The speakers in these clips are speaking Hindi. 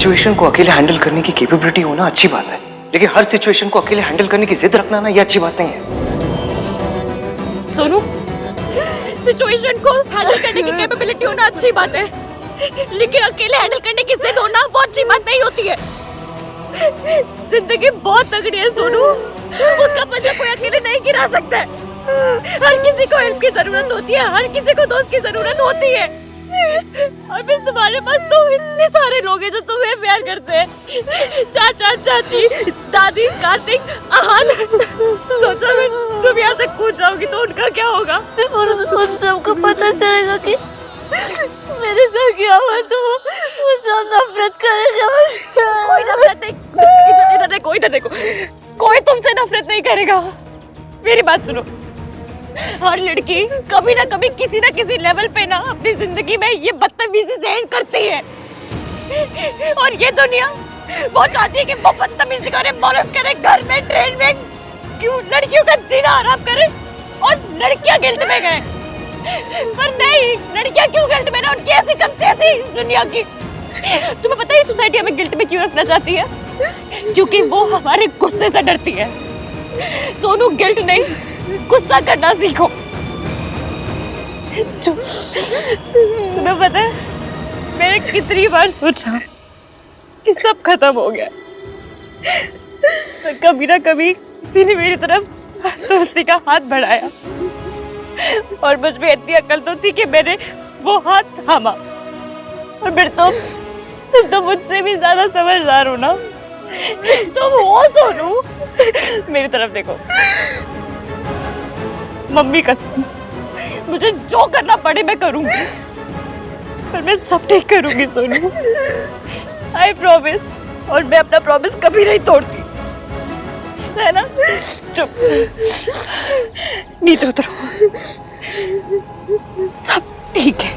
सिचुएशन को अकेले हैंडल करने की कैपेबिलिटी होना अच्छी बात है, लेकिन हर सिचुएशन को अकेले हैंडल करने की जिद रखना ना, ये अच्छी बात नहीं है। सोनू, सिचुएशन को हैंडल करने की कैपेबिलिटी होना अच्छी बात है, लेकिन अकेले हैंडल करने की जिद होना वो अच्छी बात नहीं होती है। जिंदगी बहुत तगड़ी है सोनू, उसका पंजा कोई अकेले नहीं गिरा सकता है। हर किसी को हेल्प की जरूरत होती है, हर किसी को दोस्त की जरूरत होती है। और फिर तुम्हारे पास तो इतने सारे लोग हैं जो तुम्हें प्यार करते हैं, चाचा, चाची, दादी, कार्तिक, आहान। सोचो अगर तुम यहाँ से कूद जाओगी तो उनका क्या होगा? और उन सबको पता चलेगा कि मेरे साथ क्या हुआ तो वो सब नफरत करेगा। कोई नफरत नहीं, इधर देखो, इधर देखो, कोई तुमसे नफरत नहीं करेगा। मेरी बात सुनो, हर लड़की कभी ना कभी किसी ना किसी लेवल पे ना अपनी जिंदगी में ये बदतमीजी से एंड करती है। और ये दुनिया वो चाहती है कि वो बदतमीजी करे, मौलत करे, घर में, ट्रेन में, क्यों लड़कियों का जीना आराम करे और लड़कियां गिल्ट में गए। पर नहीं, लड़कियां क्यों गिल्ट में ना, उनकी ऐसी कमती ऐसी इस दुनिया की। तुम्हें पता है सोसाइटी हमें गिल्ट में क्यों रखना चाहती है? क्योंकि वो हमारे गुस्से से डरती है। सोनू, गिल्ट नहीं, गुस्सा करना सीखो। तुम्हें पता है मैंने कितनी बार सोचा कि सब खत्म हो गया, तो कभी ना कभी किसी ने मेरी तरफ दोस्ती का हाथ बढ़ाया और मुझ में इतनी अकल तो थी कि मैंने वो हाथ थामा। और फिर तुम तो मुझसे भी ज्यादा समझदार हो ना, तुम हो सोनू। मेरी तरफ देखो, मम्मी कसम, मुझे जो करना पड़े मैं करूंगी, पर मैं सब ठीक करूंगी सोनू, आई प्रॉमिस। और मैं अपना प्रॉमिस कभी नहीं तोड़ती, है ना? चुप, नीचे उतरो, सब ठीक है।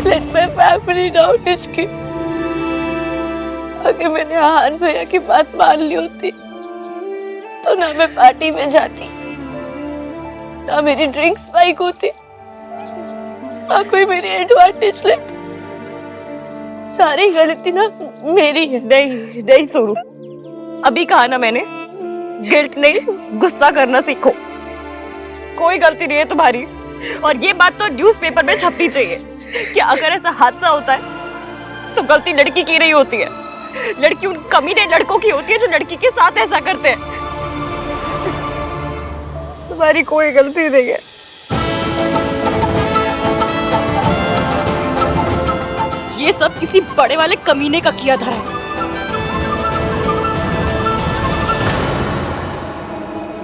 Let my family down, Ishki. अगर मैंने आहान भैया की बात मान ली होती तो ना मैं पार्टी में जाती, ना मेरी ड्रिंक स्पाइक होती, ना कोई मेरी एडवांटेज लेती। सारी गलती ना मेरी है। नहीं नहीं सोनू, अभी कहा ना मैंने, गिल्ट नहीं, गुस्सा करना सीखो। कोई गलती नहीं है तुम्हारी, और ये बात तो न्यूज़पेपर में छपनी चाहिए कि अगर ऐसा हादसा होता है तो गलती लड़की की नहीं होती है, लड़की उन कमीने लड़कों की होती है जो लड़की के साथ ऐसा करते हैं। तुम्हारी कोई गलती नहीं है। ये सब किसी बड़े वाले कमीने का किया धरा है।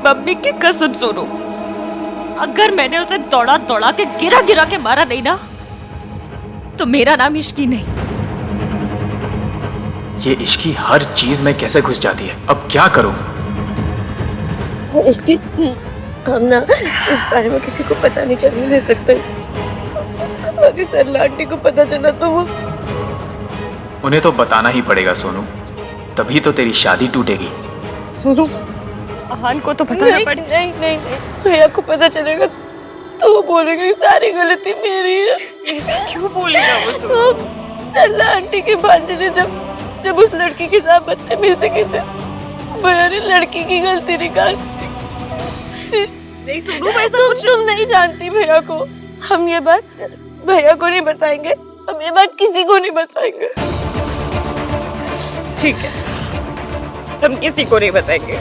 मम्मी की कसम सोनू, अगर मैंने उसे दौड़ा दौड़ा के गिरा गिरा के मारा नहीं ना, तो मेरा नाम इश्की नहीं। ये इश्की हर चीज में कैसे घुस जाती है, अब क्या करूं? इसकी हम ना इस बारे में किसी को पता नहीं चलने दे सकते। अगर सरला आंटी को पता चला तो वो उन्हें तो बताना ही पड़ेगा सोनू, तभी तो तेरी शादी टूटेगी। सोनू, आहान को तो बताना नहीं, पड़ेगा। नहीं नहीं नहीं, भैया को पता चलेगा तो वो बोलेगा कि सारी गलती मेरी है। ऐसे क्यों बोलेगा वो सोनू? सरला आंटी के भांजे ने जब उस लड़की के साथ बदतमीजी की थी, भैया ने लड़की की गलती निकाल। नहीं सोनू, ऐसा कुछ तुम नहीं जानती भैया को। हम ये बात भैया को नहीं बताएंगे, हम ये बात किसी को नहीं बताएंगे। ठीक है, हम किसी को नहीं बताएंगे।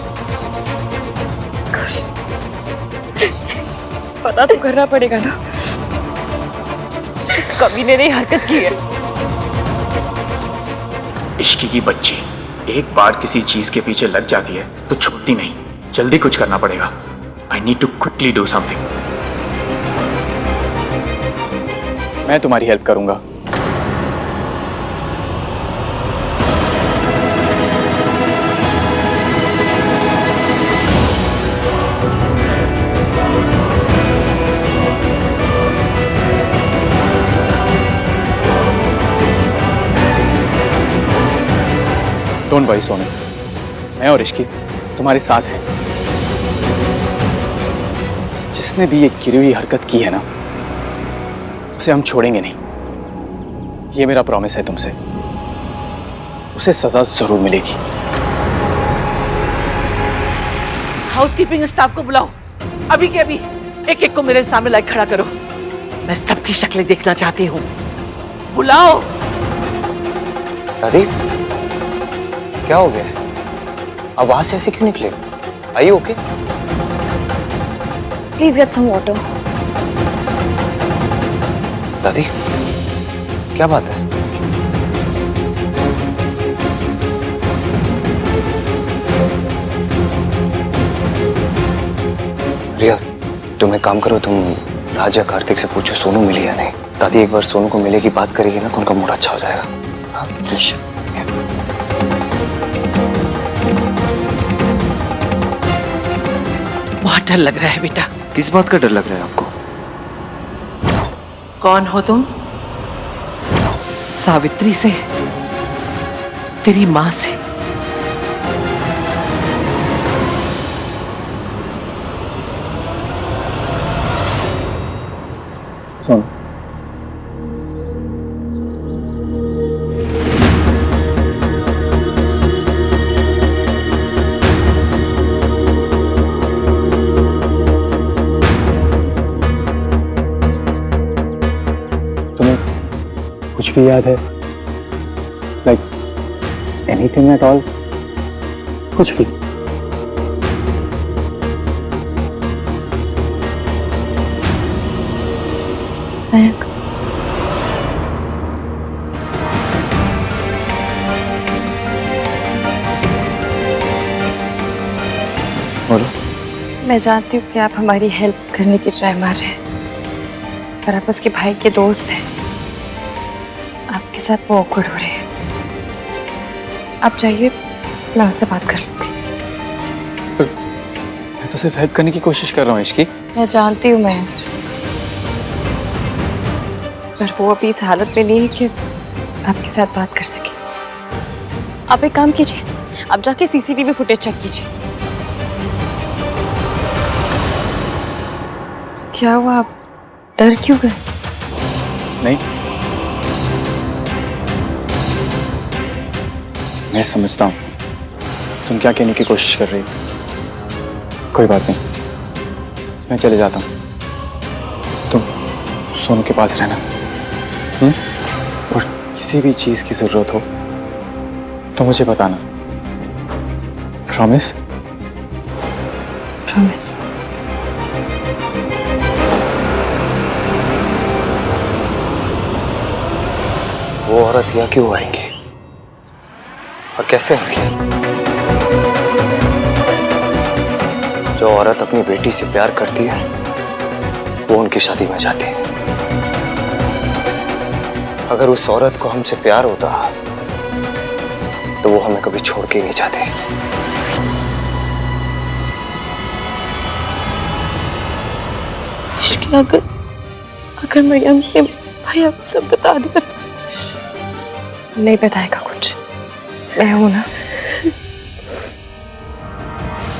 पता तो करना पड़ेगा ना, इस कमीने ने हरकत की है। इश्की की बच्ची एक बार किसी चीज के पीछे लग जाती है तो छूटती नहीं। जल्दी कुछ करना पड़ेगा। I need to quickly do something. मैं तुम्हारी हेल्प करूंगा। डोंट वरी सोनू, मैं और इश्की तुम्हारे साथ हैं। जिसने भी ये गिरी हुई हरकत की है ना, उसे हम छोड़ेंगे नहीं। ये मेरा प्रॉमिस है तुमसे। उसे सजा जरूर मिलेगी। हाउसकीपिंग स्टाफ को बुलाओ, अभी के अभी। एक एक को मेरे सामने लाइक खड़ा करो। मैं सबकी शक्लें देखना चाहती हूँ। बुलाओ। दादी, क्या हो गया? आवाज से ऐसे क्यों निकले? I okay? Please get some water. दादी, क्या बात है? रिया, तुम एक काम करो, तुम राजा कार्तिक से पूछो सोनू मिली या नहीं। दादी एक बार सोनू को मिले की बात करेगी ना तो उनका मूड अच्छा हो जाएगा। हाँ? बहुत डर लग रहा है बेटा। किस बात का डर लग रहा है आपको? कौन हो तुम? सावित्री से, तेरी माँ से। सोनू, तुम्हें कुछ भी याद है? Like anything at all? कुछ भी? मयंक, बोलो। मैं जानती हूँ कि आप हमारी हेल्प करने की ट्राई मार रहे हैं, पर आप उसके भाई के दोस्त हैं। आपके साथ वो awkward हो रहे हैं। आप चाहिए, मैं उससे बात कर लूंगी। मैं तो सिर्फ हेल्प करने की कोशिश कर रहा हूँ इश्की। मैं जानती हूँ मयंक, पर वो अभी इस हालत में नहीं है कि आपके साथ बात कर सके। आप एक काम कीजिए, आप जाके सीसीटीवी फुटेज चेक कीजिए। क्या हुआ, आप डर क्यों गए? नहीं, मैं समझता हूँ तुम क्या कहने की कोशिश कर रही हो। कोई बात नहीं, मैं चले जाता हूँ। तुम सोनू के पास रहना। और किसी भी चीज की जरूरत हो तो मुझे बताना। प्रॉमिस? प्रॉमिस। वो औरत यहाँ क्यों आएंगी और कैसे आएंगी? जो औरत अपनी बेटी से प्यार करती है वो उनकी शादी में जाती है। अगर उस औरत को हमसे प्यार होता तो वो हमें कभी छोड़ के ही नहीं जाती। इश्क, अगर मरियम ने भाई आपको सब बता दिया तो नहीं बताएगा कुछ। मैं हूं ना।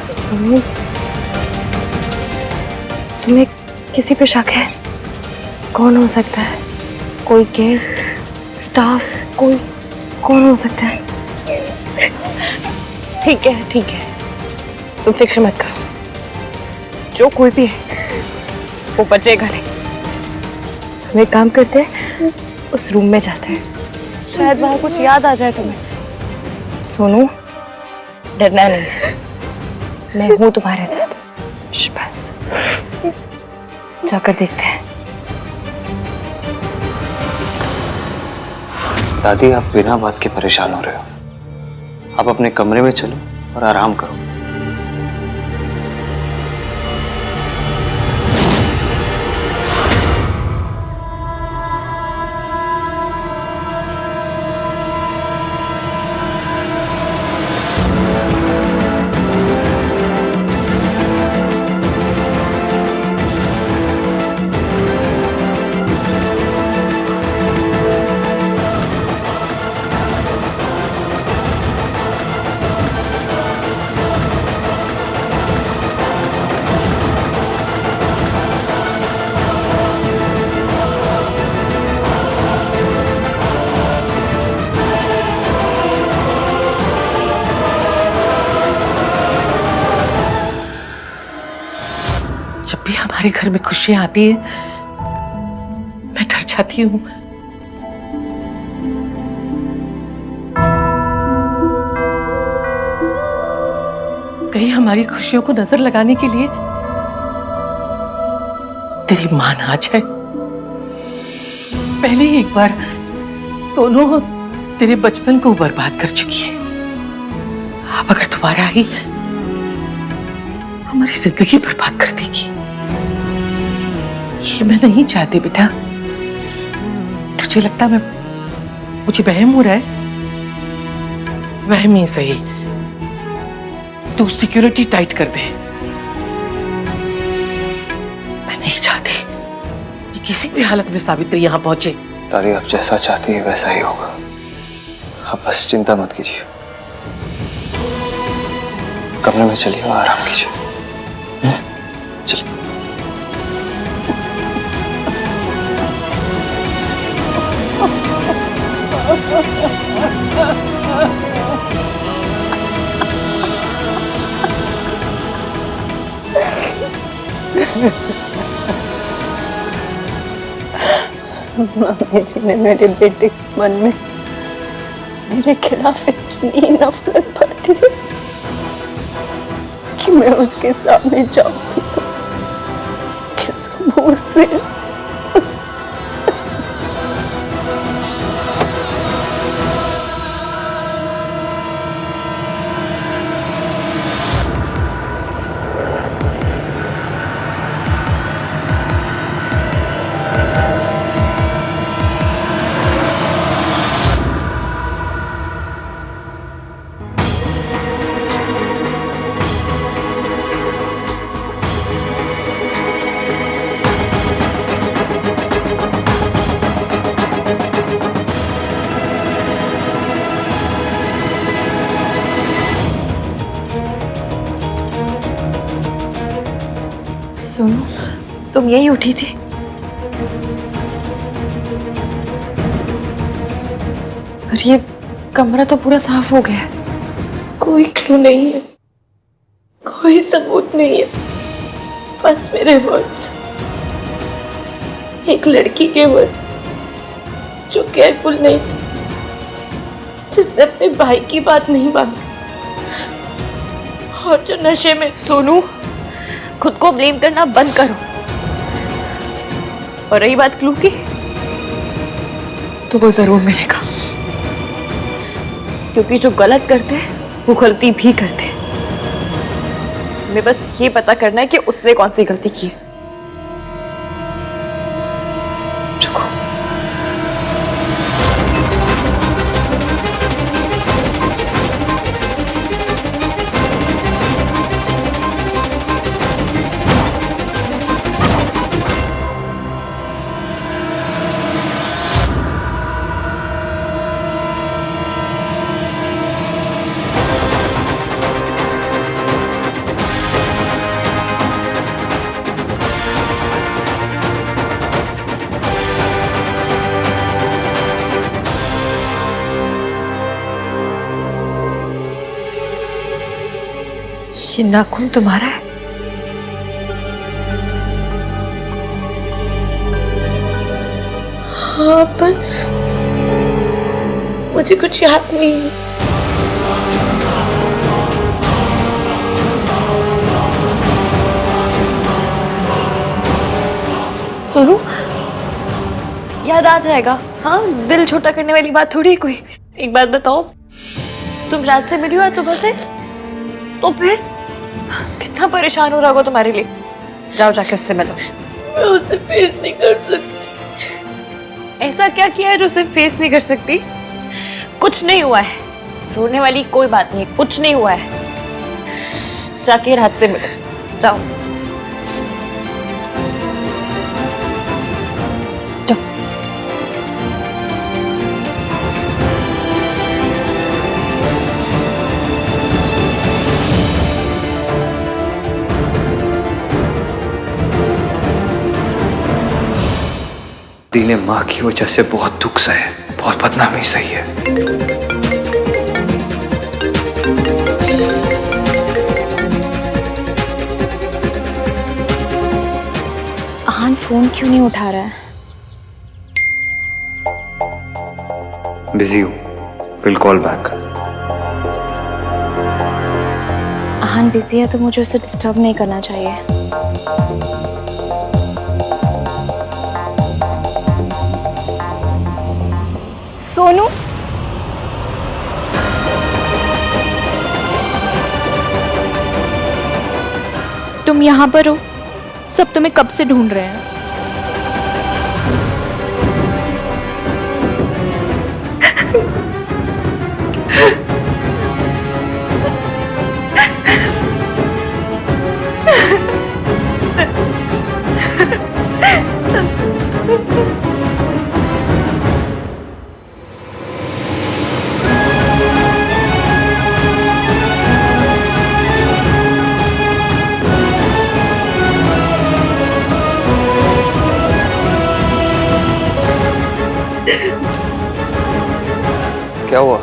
सुनो, तुम्हें किसी पे शक है? कौन हो सकता है? कोई गेस्ट, स्टाफ, कोई कौन हो सकता है? ठीक है, ठीक है, तुम फिक्र मत करो। जो कोई भी है वो बचेगा नहीं। हम एक काम करते हैं, उस रूम में जाते हैं, शायद वहां कुछ याद आ जाए तुम्हें। सोनू, डरना नहीं, मैं हूं तुम्हारे साथ। बस जाकर देखते हैं। दादी, आप बिना बात के परेशान हो रहे हो। आप अपने कमरे में चलो और आराम करो। हमारे घर में खुशियां आती है मैं डर जाती हूँ। कहीं हमारी खुशियों को नजर लगाने के लिए तेरी मां ना आ जाए। पहले ही एक बार सोनू तेरे बचपन को बर्बाद कर चुकी है, अब अगर दोबारा आई हमारी जिंदगी बर्बाद कर देगी। ये मैं नहीं चाहती बेटा। तुझे लगता है मुझे वहम हो रहा है? वहम ही सही, तू सिक्योरिटी टाइट कर दे। मैं नहीं चाहती कि किसी भी हालत में सावित्री यहां पहुंचे। दादी आप जैसा चाहती है वैसा ही होगा, आप बस चिंता मत कीजिए। कमरे में चलिए और आराम कीजिए। चलिए। मम्मी जी ने मेरे बेटे के मन में मेरे खिलाफ इतनी नफरत भर दी कि मैं उसके सामने जाऊंगी तो किस मुंह से सोनू, तुम यही उठी थी? और ये कमरा तो पूरा साफ हो गया है। कोई क्लू नहीं है, कोई सबूत नहीं है, बस मेरे वर्ड्स। एक लड़की के वर्ड्स जो केयरफुल नहीं थी, जिसने अपने भाई की बात नहीं मानी और जो नशे में। सोनू, खुद को ब्लेम करना बंद करो। और रही बात क्लू की, तो वो जरूर मिलेगा, क्योंकि जो गलत करते हैं वो गलती भी करते हैं। हमें बस ये पता करना है कि उसने कौन सी गलती की है। रुको। ये नाखून तुम्हारा है? हाँ, पर मुझे कुछ याद नहीं है। सोनू, याद आ जाएगा। हाँ, दिल छोटा करने वाली बात थोड़ी कोई। एक बात बताओ, तुम रात से मिली हो आज सुबह से? तो फिर कितना परेशान हो रहा होगा तुम्हारे लिए। जाओ जाके उससे मिलो। मैं उसे फेस नहीं कर सकती। ऐसा क्या किया है जो उसे फेस नहीं कर सकती? कुछ नहीं हुआ है, रोने वाली कोई बात नहीं, कुछ नहीं हुआ है। जाके रात से मिलो, जाओ। दी ने माँ की वजह से बहुत दुख सहे, बहुत बदनामी सही है। फोन क्यों नहीं उठा रहा है? बिजी हूँ, will call back. Ahaan busy है तो मुझे उसे डिस्टर्ब नहीं करना चाहिए। सोनू, तुम यहाँ पर हो? सब तुम्हें कब से ढूंढ रहे हैं। क्या हुआ?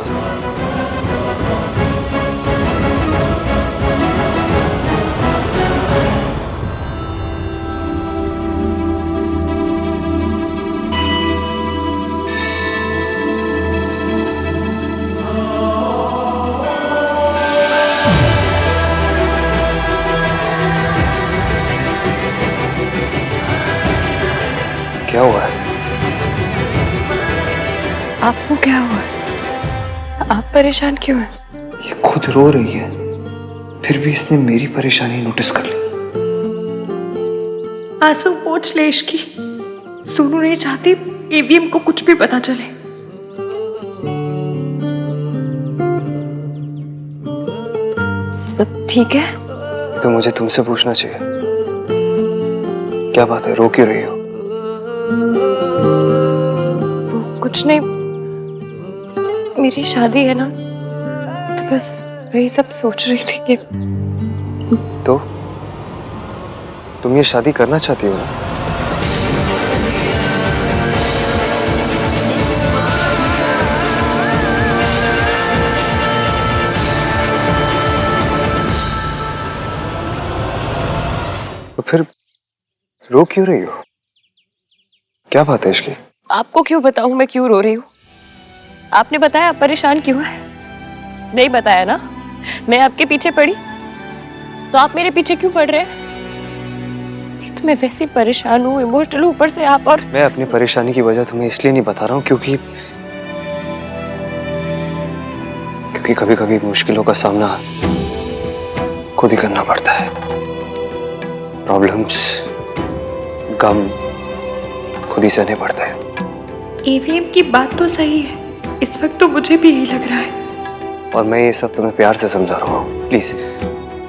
क्या हुआ है? आपको क्या हुआ? आप परेशान क्यों हैं? ये खुद रो रही है, फिर भी इसने मेरी परेशानी नोटिस कर ली। आंसू पोंछ ले इसकी। सोनू नहीं चाहती ईवीएम को कुछ भी पता चले। सब ठीक है? तो मुझे तुमसे पूछना चाहिए। क्या बात है, रो क्यों रही हो? वो कुछ नहीं, मेरी शादी है ना, तो बस वही सब सोच रही थी कि तो तुम ये शादी करना चाहती हो ना? तो फिर रो क्यों रही हो? क्या बात है इसकी? आपको क्यों बताऊं मैं क्यों रो रही हूँ? आपने बताया आप परेशान क्यों है? नहीं बताया ना? मैं आपके पीछे पड़ी तो आप मेरे पीछे क्यों पड़ रहे हैं? एक तो मैं वैसे ही परेशान हूँ, इमोशनल, ऊपर से आप। और मैं अपनी परेशानी की वजह तुम्हें इसलिए नहीं बता रहा हूँ क्योंकि कभी कभी मुश्किलों का सामना खुद ही करना पड़ता है। प्रॉब्लम्स, गम खुद ही सहने पड़ता है। ईवीएम की बात तो सही है, इस वक्त तो मुझे भी यही लग रहा है। और मैं ये सब तुम्हें प्यार से समझा रहा हूँ। प्लीज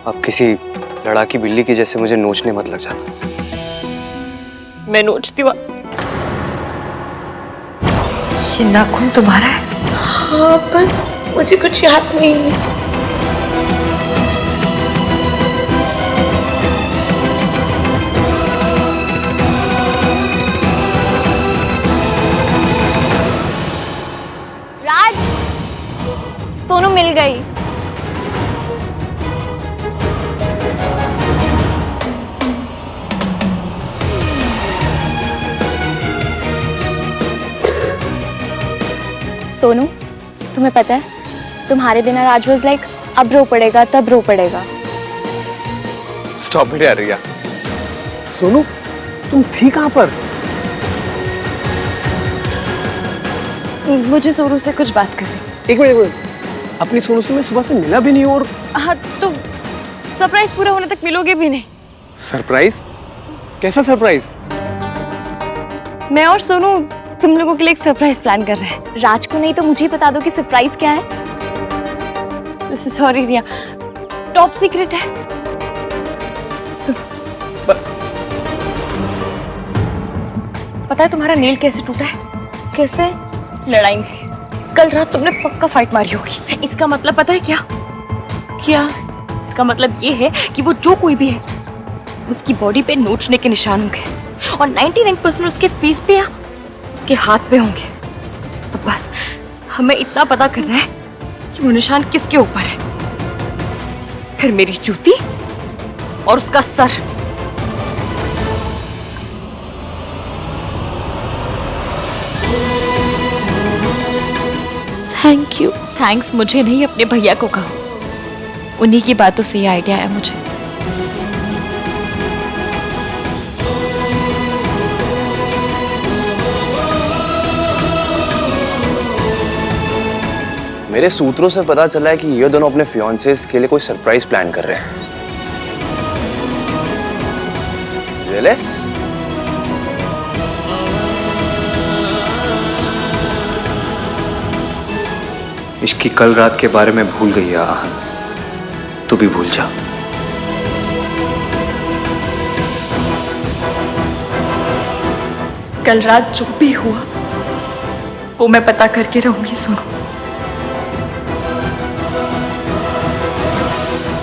अब किसी लड़ाकी बिल्ली की जैसे मुझे नोचने मत लग जाना। मैं नोचती हूँ? ये नाखून तुम्हारा है? हाँ, पर मुझे कुछ याद नहीं है। राज, सोनू मिल गई। सोनू, तुम्हें पता है तुम्हारे बिना राज वाज लाइक अब रो पड़ेगा तब रो पड़ेगा। स्टॉप इट यार रिया। सोनू, तुम थी कहाँ पर? मुझे सोनू से कुछ बात करनी। एक मिनट, अपनी सोनू से मैं सुबह से मिला भी नहीं। और हाँ, तो सरप्राइज पूरा होने तक मिलोगे भी नहीं। सरप्राइज? कैसा सरप्राइज? मैं और सोनू तुम लोगों के लिए एक सरप्राइज प्लान कर रहे हैं। राज को नहीं तो मुझे ही बता दो कि सरप्राइज क्या है। सॉरी रिया, टॉप सीक्रेट है। सुन, पता है तुम्हारा नील कैसे टूटा है? कैसे? लड़ाई में। कल रात तुमने पक्का फाइट मारी होगी। इसका मतलब पता है क्या? क्या? इसका मतलब ये है कि वो जो कोई भी है उसकी बॉडी पे नोचने के निशान होंगे और 99% उसके फेस पे या उसके हाथ पे होंगे। तो बस हमें इतना पता करना है कि वो निशान किसके ऊपर है। फिर मेरी जूती और उसका सर। थैंक्स मुझे नहीं अपने भैया को कहो। उन्हीं की बातों से ये आइडिया आया मुझे। मेरे सूत्रों से पता चला है कि ये दोनों अपने फियांसेस के लिए कोई सरप्राइज प्लान कर रहे हैं। जेलस? इश्क की कल रात के बारे में भूल गई है आहन, तू भी भूल जा। कल रात जो भी हुआ वो मैं पता करके रहूंगी सोनू।